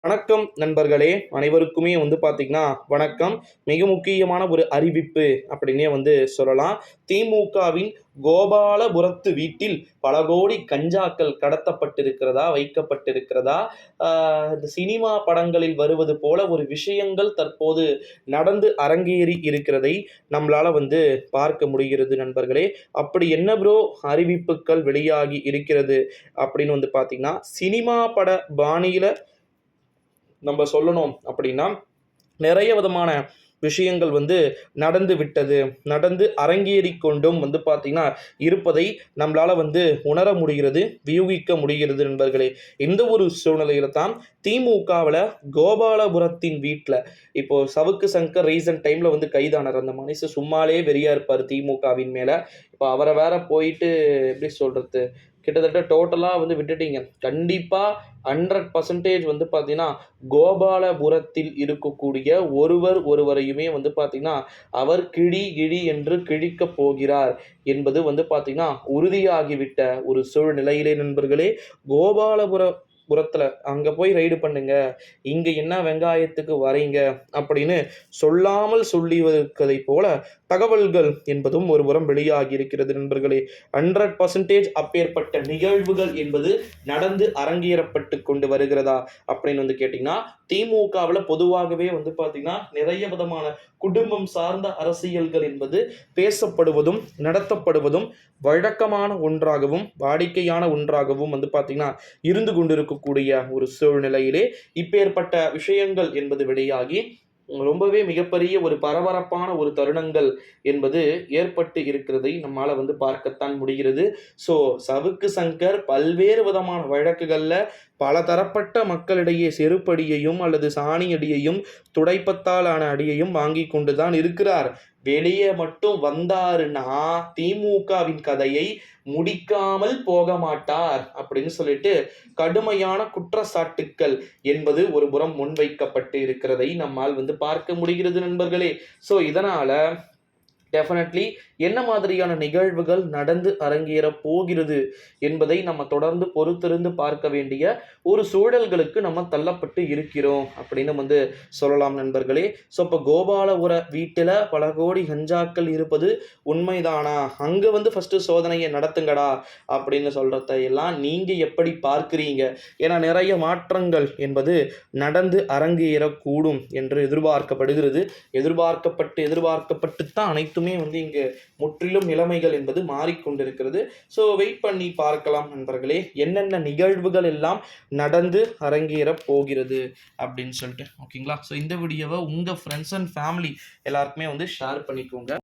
வணக்கம் நண்பர்களே, அனைவருக்குமே பார்த்தீங்கன்னா வணக்கம். மிக முக்கியமான ஒரு அறிவிப்பு அப்படின்னே சொல்லலாம். திமுகவின் கோபாலபுரத்து வீட்டில் பல கோடி கஞ்சாக்கள் கடத்தப்பட்டிருக்கிறதா, வைக்கப்பட்டிருக்கிறதா, இந்த சினிமா படங்களில் வருவது போல ஒரு விஷயங்கள் தற்போது நடந்து அரங்கேறி இருக்கிறதை நம்மளால பார்க்க முடிகிறது நண்பர்களே. அப்படி என்ன ப்ரோ அறிவிப்புகள் வெளியாகி இருக்கிறது அப்படின்னு பார்த்தீங்கன்னா, சினிமா பட பாணியில நம்ம சொல்லணும் அப்படின்னா நிறைய விதமான விஷயங்கள் நடந்து விட்டது, நடந்து அரங்கேறி கொண்டும் பார்த்தீங்கன்னா இருப்பதை நம்மளால உணர முடிகிறது, வியூகிக்க முடிகிறது நண்பர்களே. இந்த ஒரு சூழ்நிலையில தான் திமுகவில் கோபாலபுரத்தின் வீட்டில் இப்போ சவுக்கு சங்கர் ரீசன்ட் டைம்ல கைதானார். அந்த மனுஷன் சும்மாலே வெறியா இருப்பார் திமுகவின் மேல. இப்போ அவரை வேற போயிட்டு எப்படி சொல்றது, கிட்டத்தட்ட டோட்டலாக விட்டுட்டீங்க. கண்டிப்பாக 100% பார்த்தீங்கன்னா கோபாலபுரத்தில் இருக்கக்கூடிய ஒருவரையுமே பார்த்தீங்கன்னா அவர் கிழி கிழி என்று கிழிக்கப் போகிறார் என்பது பார்த்தீங்கன்னா உறுதியாகிவிட்ட ஒரு சூழ்நிலையிலே நண்பர்களே. கோபாலபுரத்தில் அங்கே போய் ரைடு பண்ணுங்க, இங்கே என்ன வெங்காயத்துக்கு வரீங்க அப்படின்னு சொல்லாமல் சொல்லிவதை போல தகவல்கள் என்பதும் ஒருபுறம் வெளியாகி இருக்கிறது நண்பர்களே. 100% அப்பேற்பட்ட நிகழ்வுகள் என்பது நடந்து அரங்கேறப்பட்டு கொண்டு வருகிறதா அப்படின்னு கேட்டிங்கன்னா, திமுகவில் பொதுவாகவே பார்த்தீங்கன்னா நிறைய விதமான குடும்பம் சார்ந்த அரசியல்கள் என்பது பேசப்படுவதும் நடத்தப்படுவதும் வழக்கமான ஒன்றாகவும் வாடிக்கையான ஒன்றாகவும் பார்த்தீங்கன்னா இருந்து கொண்டிருக்கக்கூடிய ஒரு சூழ்நிலையிலே இப்பேற்பட்ட விஷயங்கள் என்பது வெளியாகி ரொம்பவே மிகப்பெரிய ஒரு பரபரப்பான ஒரு தருணங்கள் என்பது ஏற்பட்டு இருக்கிறதை நம்மால் பார்க்கத்தான் முடிகிறது. ஸோ சவுக்கு சங்கர் பல்வேறு விதமான வழக்குகளில் பல தரப்பட்ட மக்களிடையே செருப்படியையும் அல்லது சாணி அடியையும் துடைப்பத்தாலான அடியையும் வாங்கி கொண்டு தான் இருக்கிறார். வெளியே மட்டும் வந்தாருன்னா திமுகவின் கதையை முடிக்காமல் போக மாட்டார் அப்படின்னு சொல்லிட்டு கடுமையான குற்றச்சாட்டுக்கள் என்பது ஒரு புறம் முன்வைக்கப்பட்டு இருக்கிறதை நம்மால் பார்க்க முடிகிறது நண்பர்களே. ஸோ இதனால டெஃபினெட்லி என்ன மாதிரியான நிகழ்வுகள் நடந்து அரங்கேற போகிறது என்பதை நம்ம தொடர்ந்து பொறுத்திருந்து பார்க்க வேண்டிய ஒரு சூழல்களுக்கு நம்ம தள்ளப்பட்டு இருக்கிறோம் அப்படின்னு சொல்லலாம் நண்பர்களே. ஸோ இப்போ கோபாலபுர வீட்டில் பல கோடி கஞ்சாக்கள் இருப்பது உண்மைதானா, அங்கே ஃபஸ்ட்டு சோதனையை நடத்துங்கடா அப்படின்னு சொல்கிறத எல்லாம் நீங்கள் எப்படி பார்க்குறீங்க? ஏன்னா நிறைய மாற்றங்கள் என்பது நடந்து அரங்கேறக்கூடும் என்று எதிர்பார்க்கப்படுகிறது. எதிர்பார்க்கப்பட்டு தான் அனைத்துமே இங்கு முற்றிலும் நிலைமைகள் என்பது மாறிக்கொண்டிருக்கிறது. ஸோ வெயிட் பண்ணி பார்க்கலாம் நண்பர்களே, என்னென்ன நிகழ்வுகள் எல்லாம் நடந்து அரங்கேற போகிறது அப்படின்னு சொல்லிட்டு. ஓகேங்களா? ஸோ இந்த வீடியோவை உங்கள் ஃப்ரெண்ட்ஸ் அண்ட் ஃபேமிலி எல்லாருக்குமே ஷேர் பண்ணிக்கோங்க.